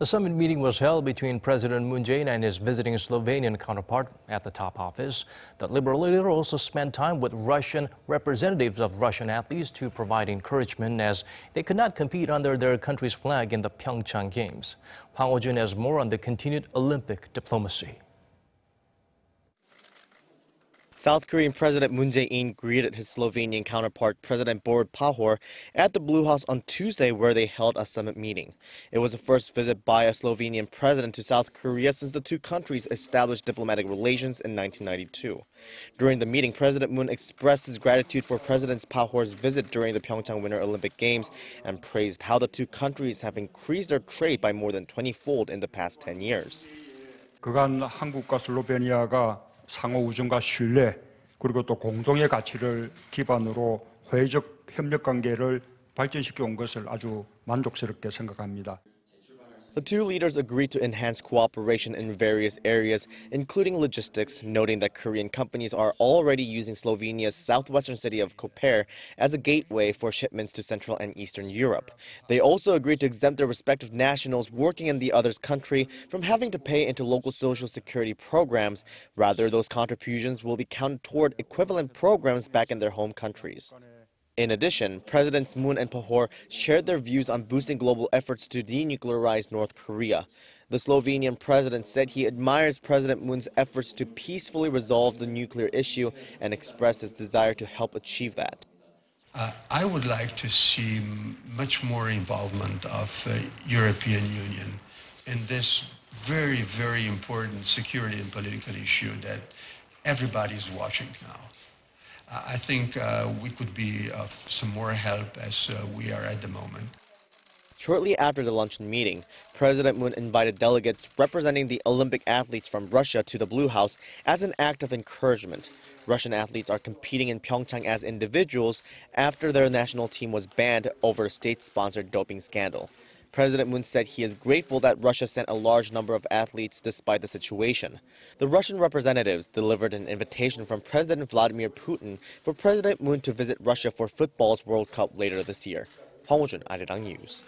The summit meeting was held between President Moon Jae-in and his visiting Slovenian counterpart at the top office. The liberal leader also spent time with Russian representatives of Russian athletes to provide encouragement as they could not compete under their country's flag in the Pyeongchang Games. Hwang Hojun has more on the continued Olympic diplomacy. South Korean President Moon Jae-in greeted his Slovenian counterpart, President Borut Pahor, at the Blue House on Tuesday, where they held a summit meeting. It was the first visit by a Slovenian president to South Korea since the two countries established diplomatic relations in 1992. During the meeting, President Moon expressed his gratitude for President Pahor's visit during the Pyeongchang Winter Olympic Games and praised how the two countries have increased their trade by more than 20-fold in the past 10 years. 그간 한국과 슬로베니아가 상호 우정과 신뢰 그리고 또 공동의 가치를 기반으로 화해적 협력 관계를 발전시켜 온 것을 아주 만족스럽게 생각합니다. The two leaders agreed to enhance cooperation in various areas, including logistics, noting that Korean companies are already using Slovenia's southwestern city of Koper as a gateway for shipments to Central and Eastern Europe. They also agreed to exempt their respective nationals working in the other's country from having to pay into local social security programs. Rather, those contributions will be counted toward equivalent programs back in their home countries. In addition, Presidents Moon and Pahor shared their views on boosting global efforts to denuclearize North Korea. The Slovenian president said he admires President Moon's efforts to peacefully resolve the nuclear issue and expressed his desire to help achieve that. I would like to see much more involvement of European Union in this very, very important security and political issue that everybody is watching now. I think we could be of some more help as we are at the moment. Shortly after the luncheon meeting, President Moon invited delegates representing the Olympic athletes from Russia to the Blue House as an act of encouragement. Russian athletes are competing in Pyeongchang as individuals after their national team was banned over a state-sponsored doping scandal. President Moon said he is grateful that Russia sent a large number of athletes despite the situation. The Russian representatives delivered an invitation from President Vladimir Putin for President Moon to visit Russia for football's World Cup later this year. Hwang Hojun, Arirang News.